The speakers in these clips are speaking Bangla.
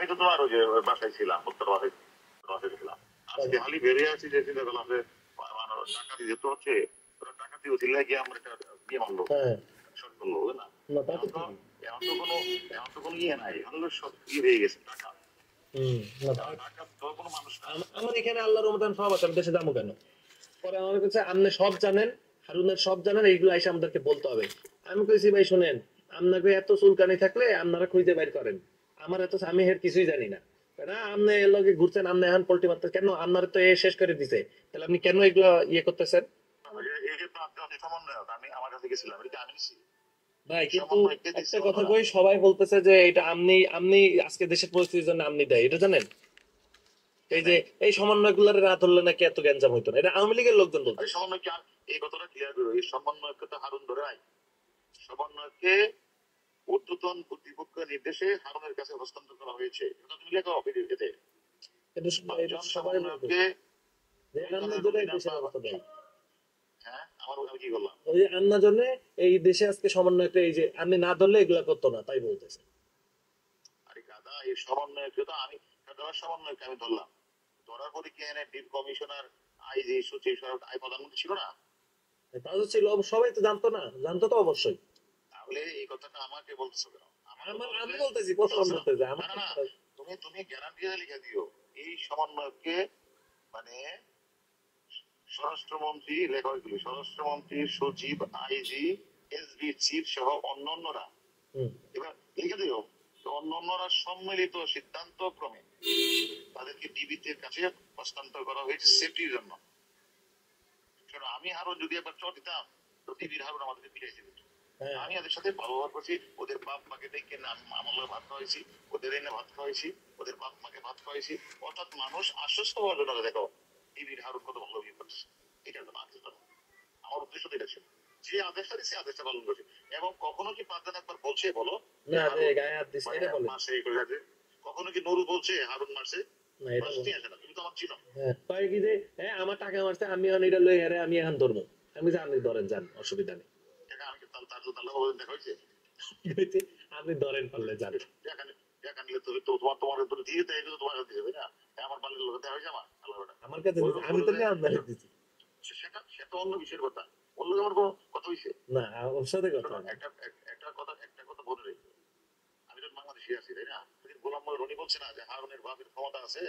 আমি তো তোমার ওই যে বাসায় ছিলাম, উত্তর বাসায় ছিলাম। আজকে খালি বেরিয়ে আছি যে চিন্তা করলাম যে টাকা দিয়ে যেতে হচ্ছে, টাকা দিয়ে ছিল গিয়ে আমরা একটা বিয়ে মানলো, শর্ট করলো, বুঝলে না? এখন তো কোনো ইয়ে নাই, এখন সব ইয়ে হয়ে গেছে টাকা। আমার এখানে আল্লাহর রহমতে সব আছে, আমি দেশে যাবো কেন? পরে আমার কাছে আপনি সব জানেন, হারুনের সব জানেন, এইগুলো এসে আমাদেরকে বলতে হবে। আমি কইছি ভাই শোনেন, আপনাকে এত চুলকানি থাকলে আপনারা খুঁজে বের করেন, আমার এত আমি এর কিছুই জানি না। না আপনি এর লগে ঘুরছেন, আপনি এখন পোল্ট্রি মারতে কেন? আপনার তো এ শেষ করে দিছে, তাহলে আপনি কেন এগুলো ইয়ে করতেছেন? আমি আমার কাছে গেছিলাম, এটা আমি ভাই কিন্তু একটা কথা কই, সবাই বলতেছে যে এটা আপনি আজকে দেশের পরিস্থিতির জন্য আপনি দেয়, এটা জানেন? এই যে এই সমন্বয় গুলার না ধরলে নাকি এত গ্যাঞ্জাম হইতো না, এটা আওয়ামী লীগের লোকজন বলতো। সমন্বয় কি এই কথাটা ক্লিয়ার করো, এই সমন্বয়কে তো হারুন ধরে নাই, সমন্বয়কে ঊর্ধ্বতন কর্তৃপক্ষের নির্দেশে হারুনের কাছে হস্তান্তর করা হয়েছে, এটা তুমি লেখো ভিডিওতে। সমন্বয়কে এই দেশে আজকে সমন্বয়কে এই যে আপনি না ধরলে এগুলা করতো না, তাই বলতেছে। আরে গাদা, এই সমন্বয়কে তো আমি সমন্বয়কে আমি ধরলাম, ধরার পরে কি এনে ডিপ কমিশনার, আইজি, সচিব, আই প্রধানমন্ত্রী ছিল না? তা তো ছিল, সবাই তো জানতো না, জানতো তো অবশ্যই। তাহলে এই কথাটা আমাকে বলতেছো কেন? আমি বলতেছি, প্রথম বলতেছি না, তুমি গ্যারান্টি লিখে দিও এই সমন্বয়কে, মানে স্বরাষ্ট্রমন্ত্রী, লেখাগুলি স্বরাষ্ট্রমন্ত্রী, সচিব, আইজি, এসবি চিফ সহ অন্যান্যরা, এবার লিখে দিও অন্যান্যরা সম্মিলিত সিদ্ধান্ত ক্রমে তাদেরকে ডিবিতে কাছে হস্তান্তর করা হয়েছে সেফটির জন্য। আমি হারুন যদি একবার চট দিতাম তো টিভির হারুন আমাদেরকে পিটাই দিত। আমি ওদের সাথে ব্যবহার করছি, ওদের বাপ মাকে ডেকে আমার ভাত খাওয়াইছি, ওদের এনে ভাত খাওয়াইছি, ওদের বাপ মাকে ভাত খাওয়াইছি, অর্থাৎ মানুষ আশ্বস্ত হওয়ার জন্য দেখো টিভির হারুন কত ভালো বিয়ে করছে। এটা তো আমার উদ্দেশ্য এটা ছিল, যে আদেশটা দিচ্ছে আদেশটা পালন করছে। এবং কখনো কি পাঁচজন একবার বলছে বলো মাসে, কখনো কি নুরু বলছে হারুন মারছে? আমার টাকা মারছে, আমি এটা লই হেরে আমি এখন ধরবো, আমি আপনি ধরেন যান, অসুবিধা নেই, আপনি ধরেন পারলে যান। আমার কাছে আমি তো দিচ্ছি, সেটা অন্য বিষয়ের কথা, অন্য আমার কোনো কথা হয়েছে না, ওর সাথে কথা একটা কথা বলে রেখো, আমি তো বাংলাদেশে আছি, তাই না? গোলাম রনি বলছে না যে হারুনের বাপের ক্ষমতা আছে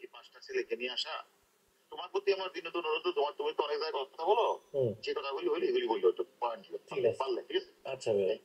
এই 5টা ছেলেকে নিয়ে আসা। তোমার প্রতি আমার বিনোদন অনুরোধ, তুমি তো অনেক জায়গায় কথা বলো, যে কথা বলি এগুলি বললো, পারলে ঠিক আছে। আচ্ছা ভাই।